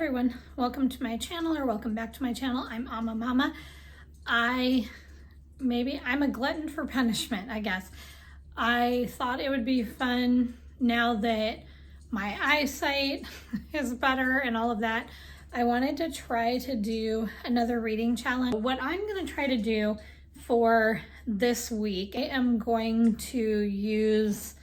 everyone, welcome to my channel, or welcome back to my channel. I'm Amma Mama. I'm a glutton for punishment, I guess. I thought it would be fun now that my eyesight is better and all of that. I wanted to try to do another reading challenge. What I'm going to try to do for this week, I am going to use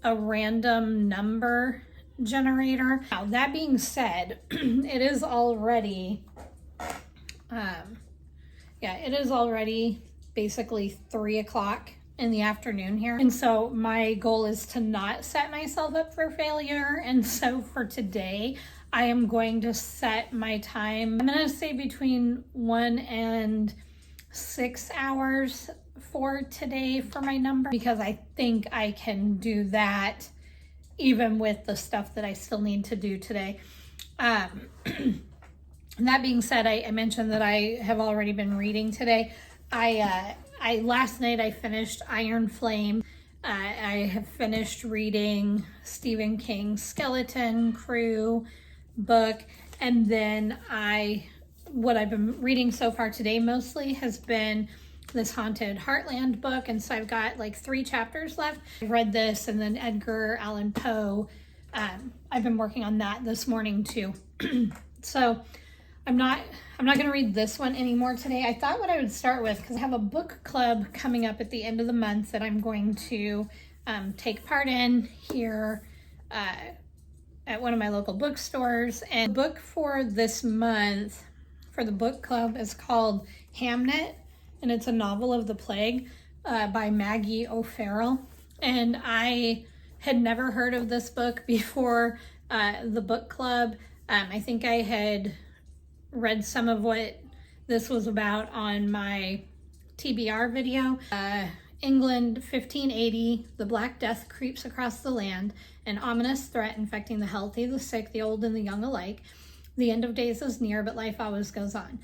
a random number generator. Now, that being said, it is already basically 3 o'clock in the afternoon here, and so my goal is to not set myself up for failure. And so for today, I am going to set my time, I'm going to say between 1 and 6 hours for today for my number, because I think I can do that even with the stuff that I still need to do today. That being said, I mentioned that I have already been reading today. Last night I finished Iron Flame. I have finished reading Stephen King's Skeleton Crew book, and then what I've been reading so far today mostly has been this Haunted Heartland book, and so I've got like 3 chapters left. I've read this, and then Edgar Allan Poe. I've been working on that this morning too. So I'm not going to read this one anymore today. I thought what I would start with, because I have a book club coming up at the end of the month that I'm going to take part in here at one of my local bookstores. And the book for this month for the book club is called Hamnet, and it's a novel of the plague by Maggie O'Farrell. And I had never heard of this book before the book club. I think I had read some of what this was about on my TBR video. England, 1580, the Black Death creeps across the land, an ominous threat infecting the healthy, the sick, the old, and the young alike. The end of days is near, but life always goes on.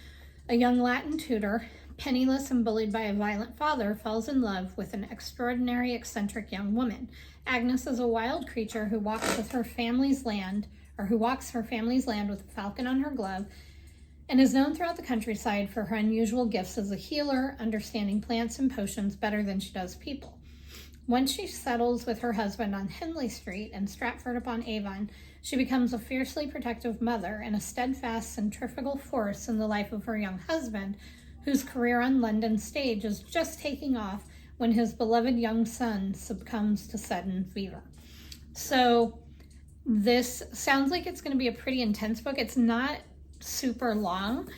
A young Latin tutor, penniless and bullied by a violent father, falls in love with an extraordinary, eccentric young woman. Agnes is a wild creature who walks her family's land with a falcon on her glove, and is known throughout the countryside for her unusual gifts as a healer, understanding plants and potions better than she does people. Once she settles with her husband on Henley Street in Stratford-upon-Avon, she becomes a fiercely protective mother and a steadfast, centrifugal force in the life of her young husband, whose career on London stage is just taking off when his beloved young son succumbs to sudden fever. So this sounds like it's going to be a pretty intense book. It's not super long,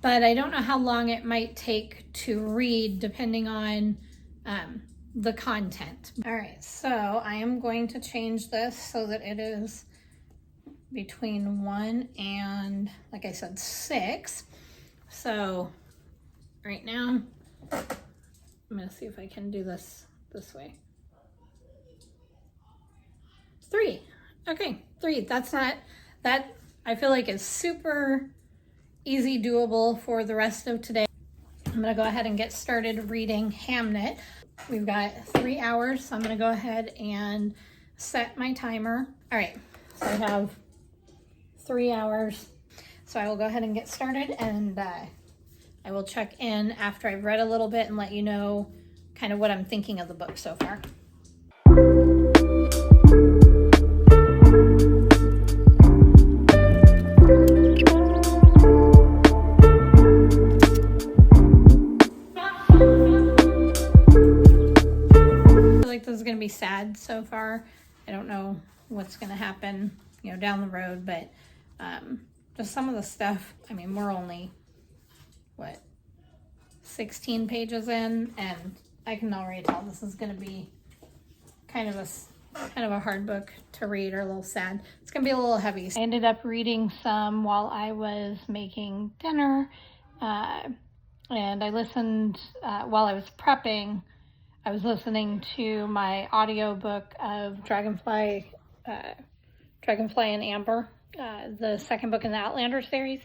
but I don't know how long it might take to read depending on the content. All right, so I am going to change this so that it is between 1 and, like I said, 6. So right now, I'm going to see if I can do this way. 3. Okay, 3. That's not, that I feel like is super easy doable for the rest of today. I'm going to go ahead and get started reading Hamnet. We've got 3 hours, so I'm going to go ahead and set my timer. All right, so I have 3 hours. So I will go ahead and get started, and I will check in after I've read a little bit and let you know kind of what I'm thinking of the book so far. This is going to be sad so far. I don't know what's going to happen, down the road, but just some of the stuff. I mean, we're only 16 pages in, and I can already tell this is going to be kind of a hard book to read, or a little sad. It's going to be a little heavy. I ended up reading some while I was making dinner, and I listened while I was prepping. I was listening to my audiobook of Dragonfly and Amber, the second book in the Outlander series.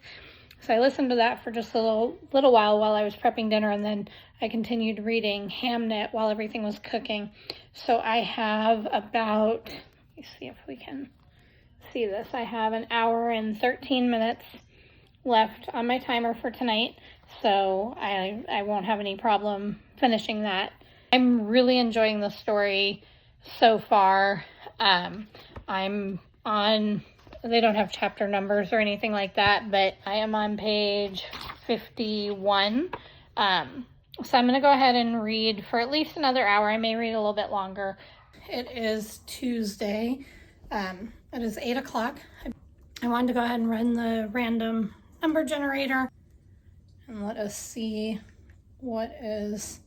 So I listened to that for just a little while I was prepping dinner, and then I continued reading Hamnet while everything was cooking. So I have about, let me see if we can see this. I have an hour and 13 minutes left on my timer for tonight, so I won't have any problem finishing that. I'm really enjoying the story so far. I'm on, they don't have chapter numbers or anything like that, but I am on page 51. So I'm going to go ahead and read for at least another hour. I may read a little bit longer. It is Tuesday. It is 8 o'clock. I wanted to go ahead and run the random number generator and let us see what is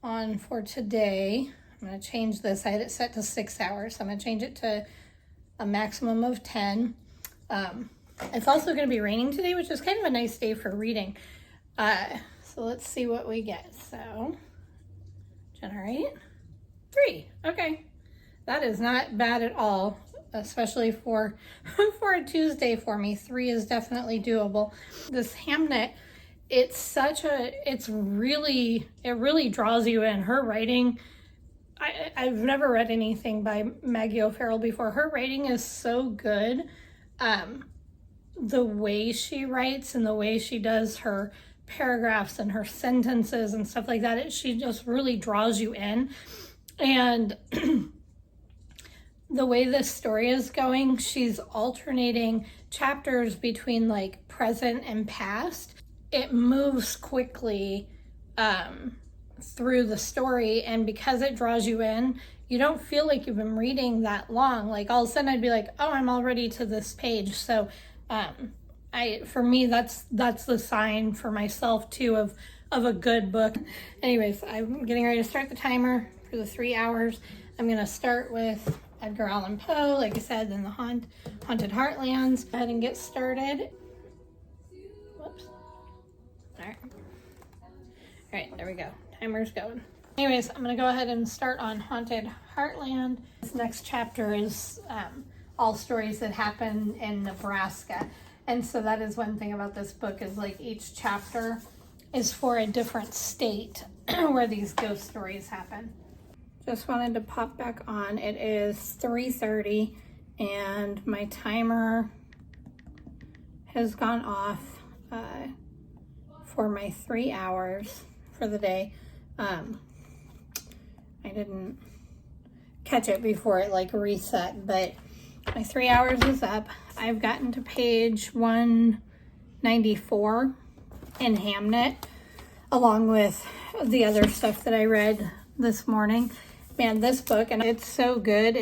on for today. I'm going to change this. I had it set to 6 hours, so I'm going to change it to a maximum of 10. It's also going to be raining today, which is kind of a nice day for reading. So let's see what we get. So generate 3. Okay, that is not bad at all, especially for a Tuesday for me. 3 is definitely doable. This Hamnet, it really draws you in. Her writing, I've never read anything by Maggie O'Farrell before. Her writing is so good. The way she writes and the way she does her paragraphs and her sentences and stuff like that, she just really draws you in. And the way this story is going, she's alternating chapters between like present and past. It moves quickly through the story, and because it draws you in, you don't feel like you've been reading that long. Like all of a sudden I'd be like, oh, I'm already to this page. So for me, that's the sign for myself too of a good book. Anyways, I'm getting ready to start the timer for the 3 hours. I'm gonna start with Edgar Allan Poe, like I said, then the Haunted Heartlands. Go ahead and get started. Whoops. All right, there we go. Timer's going. Anyways, I'm gonna go ahead and start on Haunted Heartland. This next chapter is all stories that happen in Nebraska. And so that is one thing about this book, is like each chapter is for a different state where these ghost stories happen. Just wanted to pop back on. It is 3:30 and my timer has gone off for my 3 hours for the day. I didn't catch it before it like reset, but my 3 hours is up. I've gotten to page 194 in Hamnet, along with the other stuff that I read this morning. Man, this book, and it's so good.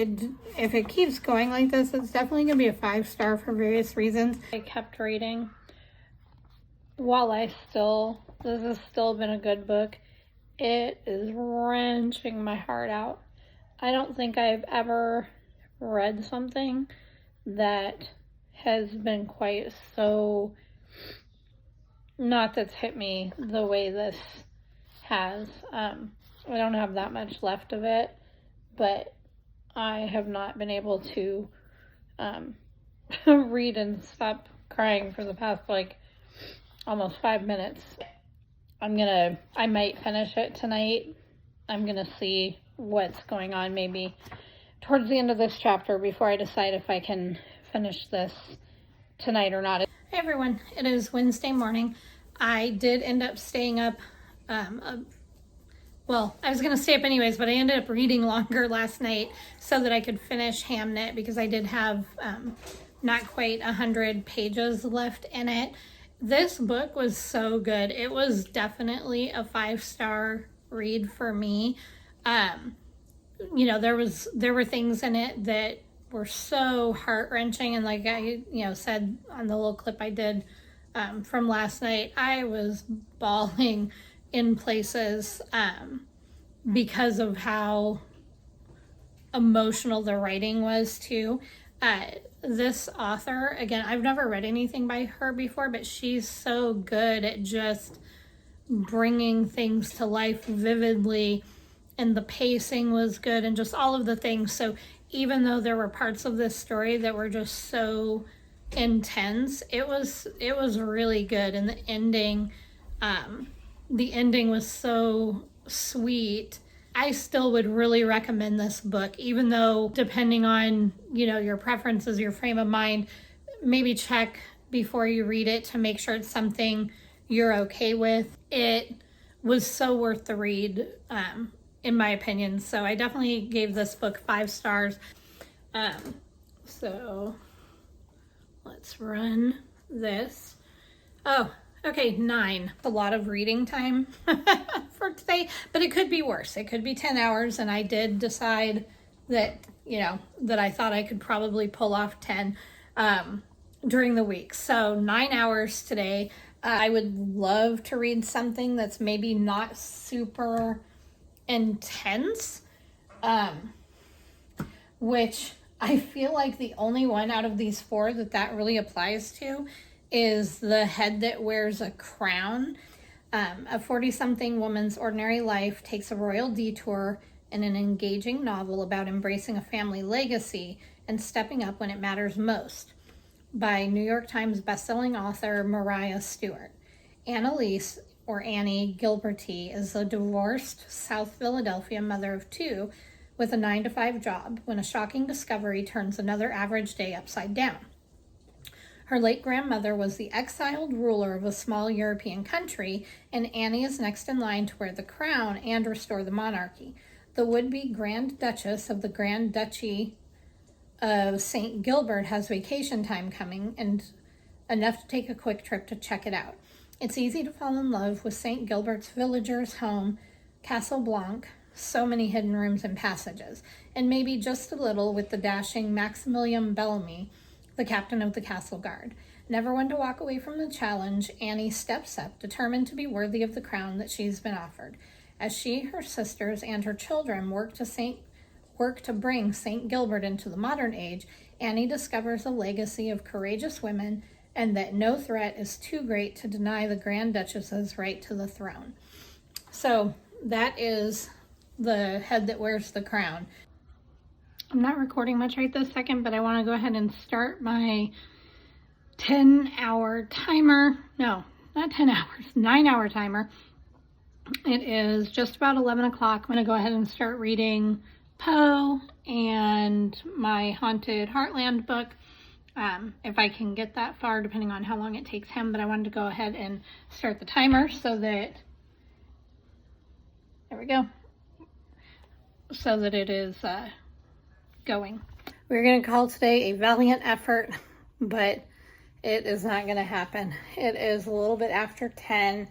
If it keeps going like this, it's definitely going to be a 5-star for various reasons. I kept reading while this has still been a good book. It is wrenching my heart out. I don't think I've ever read something that has been quite so, not that's hit me the way this has. I don't have that much left of it, but I have not been able to read and stop crying for the past like almost 5 minutes. I might finish it tonight. I'm gonna see what's going on maybe towards the end of this chapter before I decide if I can finish this tonight or not. Hey everyone, it is Wednesday morning. I did end up staying up, well, I was going to stay up anyways, but I ended up reading longer last night so that I could finish Hamnet, because I did have not quite 100 pages left in it. This book was so good. It was definitely a 5-star read for me. You know, there were things in it that were so heart-wrenching, and like I said on the little clip I did from last night, I was bawling in places because of how emotional the writing was too. This author, again, I've never read anything by her before, but she's so good at just bringing things to life vividly, and the pacing was good and just all of the things. So even though there were parts of this story that were just so intense, it was really good. And the ending was so sweet I still would really recommend this book, even though depending on, you know, your preferences, your frame of mind, maybe check before you read it to make sure it's something you're okay with. It was so worth the read, in my opinion. So I definitely gave this book 5 stars. So let's run this. Oh, okay, 9. A lot of reading time for today, but it could be worse. It could be 10 hours, and I did decide that, you know, that I thought I could probably pull off 10 during the week. So 9 hours today. I would love to read something that's maybe not super intense, which I feel like the only one out of these 4 that really applies to is The Head That Wears a Crown. A 40-something woman's ordinary life takes a royal detour in an engaging novel about embracing a family legacy and stepping up when it matters most, by New York Times bestselling author Mariah Stewart. Annalise, or Annie Gilberty, is a divorced South Philadelphia mother of 2 with a 9-to-5 job when a shocking discovery turns another average day upside down. Her late grandmother was the exiled ruler of a small European country, and Annie is next in line to wear the crown and restore the monarchy. The would-be Grand Duchess of the Grand Duchy of St. Gilbert has vacation time coming, and enough to take a quick trip to check it out. It's easy to fall in love with St. Gilbert's villagers' home, Castle Blanc, so many hidden rooms and passages, and maybe just a little with the dashing Maximilian Bellamy, the captain of the castle guard. Never one to walk away from the challenge, Annie steps up, determined to be worthy of the crown that she's been offered. As she, her sisters, and her children work to bring St. Gilbert into the modern age, Annie discovers a legacy of courageous women and that no threat is too great to deny the Grand Duchess's right to the throne. So that is The Head That Wears the Crown. I'm not recording much right this second, but I want to go ahead and start my 10-hour timer. No, not 10 hours, 9-hour timer. It is just about 11 o'clock. I'm going to go ahead and start reading Poe and my Haunted Heartland book, if I can get that far, depending on how long it takes him. But I wanted to go ahead and start the timer so that, there we go, so that it is going. We're going to call today a valiant effort, but it is not going to happen. It is a little bit after 10,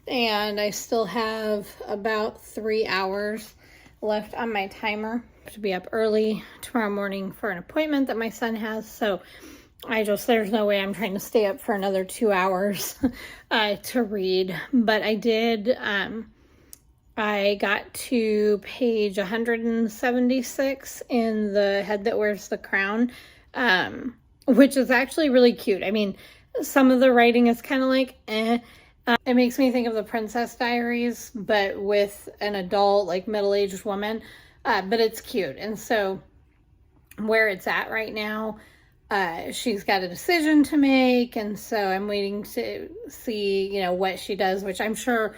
and I still have about 3 hours left on my timer to be up early tomorrow morning for an appointment that my son has. So there's no way I'm trying to stay up for another 2 hours to read. But I did, I got to page 176 in The Head That Wears the Crown, which is actually really cute. I mean, some of the writing is kind of like, it makes me think of The Princess Diaries, but with an adult, like middle-aged woman, but it's cute. And so where it's at right now, she's got a decision to make, and so I'm waiting to see, you know, what she does, which I'm sure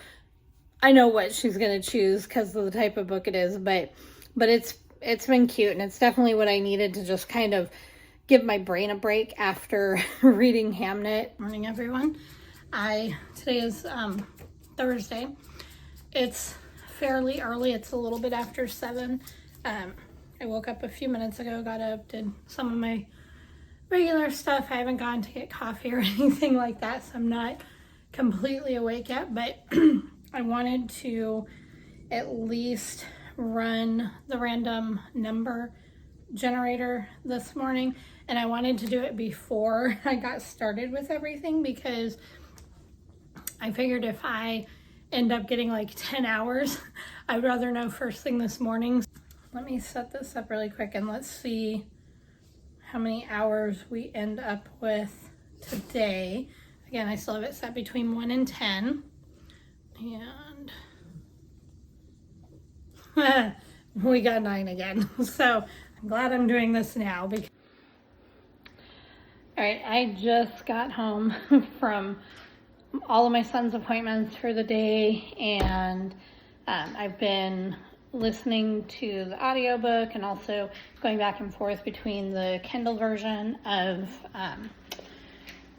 I know what she's going to choose because of the type of book it is, but it's been cute, and it's definitely what I needed to just kind of give my brain a break after reading Hamnet. Morning, everyone. Today is Thursday. It's fairly early. It's a little bit after 7. I woke up a few minutes ago, got up, did some of my regular stuff. I haven't gone to get coffee or anything like that, so I'm not completely awake yet, but I wanted to at least run the random number generator this morning, and I wanted to do it before I got started with everything because I figured if I end up getting like 10 hours, I'd rather know first thing this morning. Let me set this up really quick and let's see how many hours we end up with today. Again, I still have it set between 1 and 10. And we got 9 again. So I'm glad I'm doing this now. All right, I just got home from all of my son's appointments for the day, and I've been listening to the audiobook and also going back and forth between the Kindle version of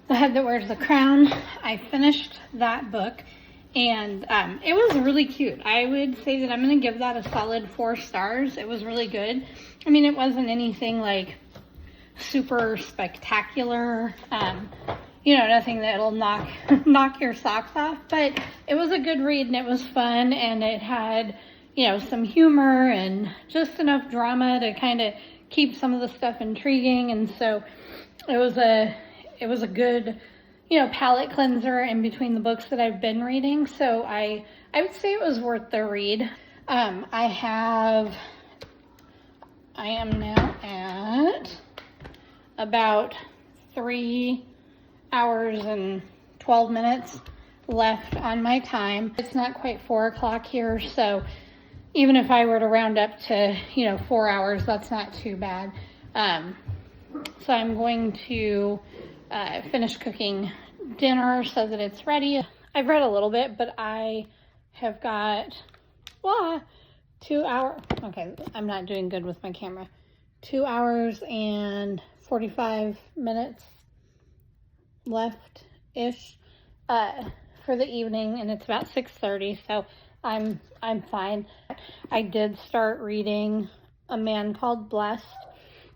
The Head That Wears the Crown. I finished that book, and it was really cute. I would say that I'm going to give that a solid 4 stars. It was really good. I mean, it wasn't anything like super spectacular, nothing that'll knock your socks off, but it was a good read and it was fun, and it had, some humor and just enough drama to kind of keep some of the stuff intriguing. And so it was a good, palate cleanser in between the books that I've been reading. So I would say it was worth the read. I am now at about 3 hours and 12 minutes left on my time. It's not quite 4 o'clock here, so even if I were to round up to, 4 hours, that's not too bad. So I'm going to finish cooking dinner so that it's ready. I've read a little bit, but I have got 2 hours. Okay, I'm not doing good with my camera. 2 hours and 45 minutes left-ish for the evening, and it's about 6:30, so I'm fine. I did start reading A Man Called Blessed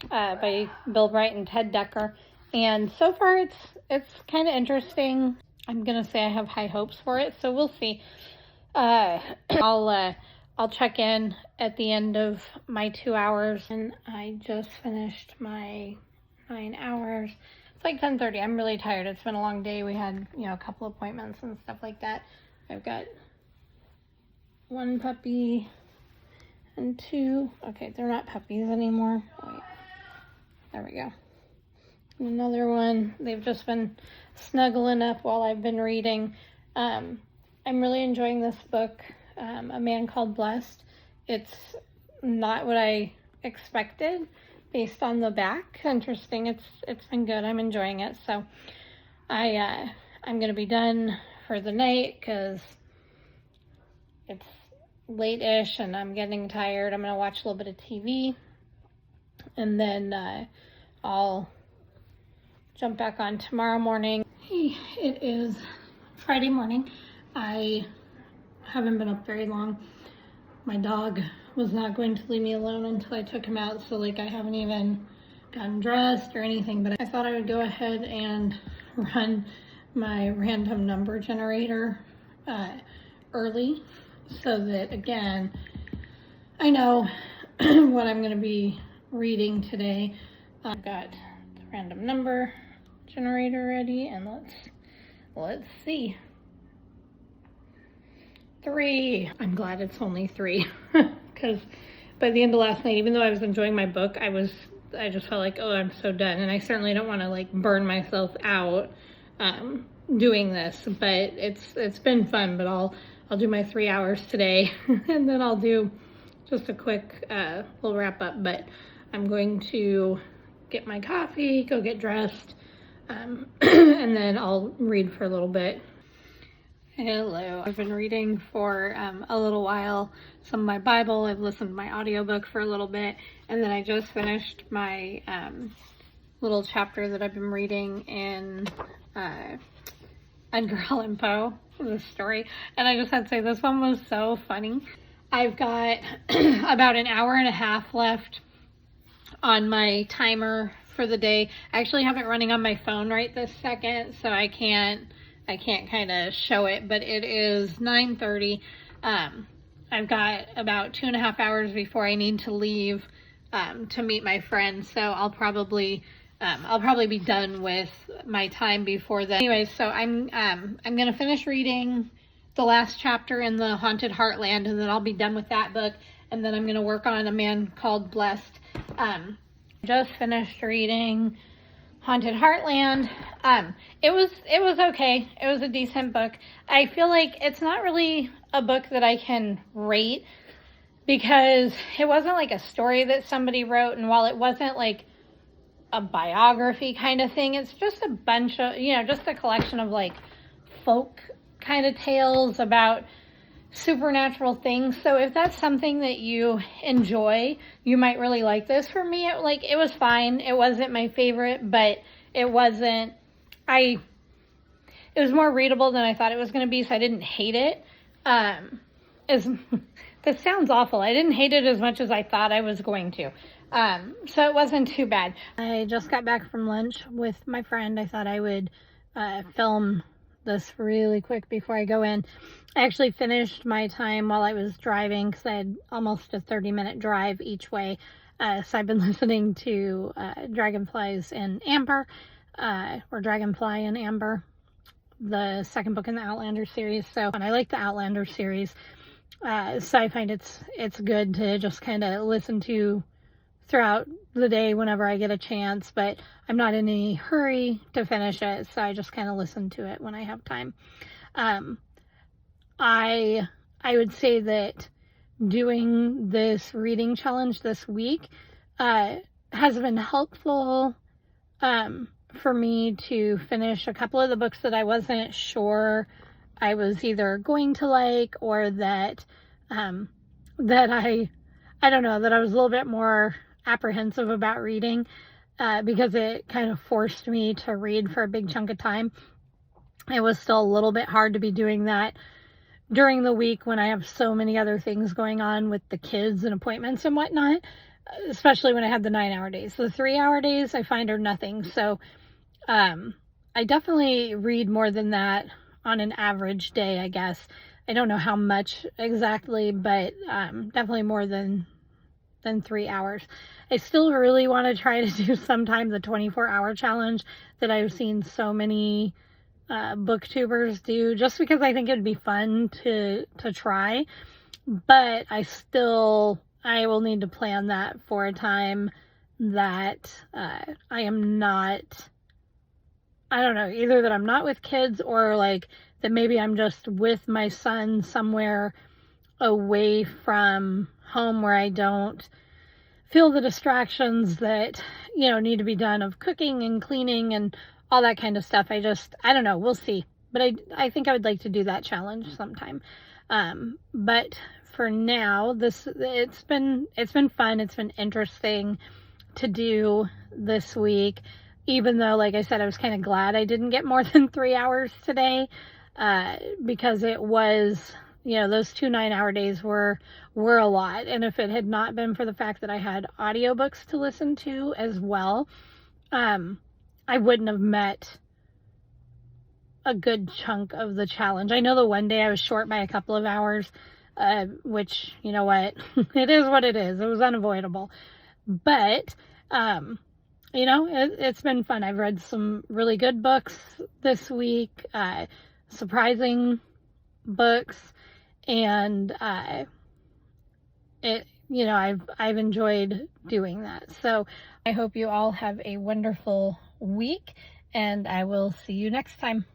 by Bill Bright and Ted Decker, and so far it's kind of interesting. I'm gonna say I have high hopes for it, so we'll see. I'll check in at the end of my 2 hours, and I just finished my 9 hours. It's like 10:30. I'm really tired. It's been a long day. We had, a couple appointments and stuff like that. I've got 1 puppy and 2. Okay, they're not puppies anymore. Wait. There we go. And another one. They've just been snuggling up while I've been reading. I'm really enjoying this book, A Man Called Blessed. It's not what I expected based on the back. Interesting. It's been good. I'm enjoying it. So I'm gonna be done for the night because it's late-ish and I'm getting tired. I'm gonna watch a little bit of TV, and then I'll jump back on tomorrow morning. Hey, it is Friday morning. I haven't been up very long. My dog was not going to leave me alone until I took him out, so I haven't even gotten dressed or anything, but I thought I would go ahead and run my random number generator early so that, again, I know what I'm going to be reading today. I've got the random number generator ready, and let's see. 3. I'm glad it's only 3 because by the end of last night, even though I was enjoying my book, I just felt like, oh, I'm so done, and I certainly don't want to burn myself out doing this, but it's been fun. But I'll do my 3 hours today and then I'll do just a quick little wrap up. But I'm going to get my coffee, go get dressed, and then I'll read for a little bit. Hello. I've been reading for a little while, some of my Bible. I've listened to my audiobook for a little bit, and then I just finished my little chapter that I've been reading in Edgar Allan Poe, the story. And I just had to say, this one was so funny. I've got about an hour and a half left on my timer for the day. I actually have it running on my phone right this second, so I can't kind of show it, but it is 9:30. I've got about 2.5 hours before I need to leave to meet my friend, so I'll probably be done with my time before then. Anyways, so I'm gonna finish reading the last chapter in the Haunted Heartland, and then I'll be done with that book, and then I'm gonna work on A Man Called Blessed. Just finished reading Haunted Heartland. It was okay. It was a decent book. I feel like it's not really a book that I can rate because it wasn't like a story that somebody wrote, and while it wasn't like a biography kind of thing, it's just a bunch of, just a collection of folk kind of tales about supernatural things. So if that's something that you enjoy, you might really like this. For me, it was fine. It wasn't my favorite, but it wasn't, it was more readable than I thought it was going to be, so I didn't hate it. This sounds awful. I didn't hate it as much as I thought I was going to. So it wasn't too bad. I just got back from lunch with my friend. I thought I would film this really quick before I go in. I actually finished my time while I was driving because I had almost a 30-minute drive each way. So I've been listening to Dragonflies in Amber, or Dragonfly in Amber, the second book in the Outlander series. So, and I like the Outlander series. So I find it's good to just kind of listen to throughout the day whenever I get a chance, but I'm not in any hurry to finish it, so I just kind of listen to it when I have time. I would say that doing this reading challenge this week has been helpful for me to finish a couple of the books that I wasn't sure I was either going to like, or that that I don't know, that I was a little bit more apprehensive about reading because it kind of forced me to read for a big chunk of time. It was still a little bit hard to be doing that during the week when I have so many other things going on with the kids and appointments and whatnot, especially when I had the 9-hour days. The 3-hour days I find are nothing. So I definitely read more than that on an average day, I guess. I don't know how much exactly, but definitely more than 3 hours. I still really want to try to do sometime the 24-hour challenge that I've seen so many booktubers do, just because I think it'd be fun to try. But I will need to plan that for a time that I am not, I don't know, either that I'm not with kids, or like that maybe I'm just with my son somewhere away from home where I don't feel the distractions that, need to be done of cooking and cleaning and all that kind of stuff. I don't know, we'll see. But I think I would like to do that challenge sometime. But for now, it's been fun. It's been interesting to do this week, even though, like I said, I was kind of glad I didn't get more than 3 hours today, because it was, those 2 9-hour days were a lot. And if it had not been for the fact that I had audiobooks to listen to as well, I wouldn't have met a good chunk of the challenge. I know the one day I was short by a couple of hours, which, you know what, it is what it is. It was unavoidable. But, it's been fun. I've read some really good books this week, surprising books, and I've enjoyed doing that. So I hope you all have a wonderful week, and I will see you next time.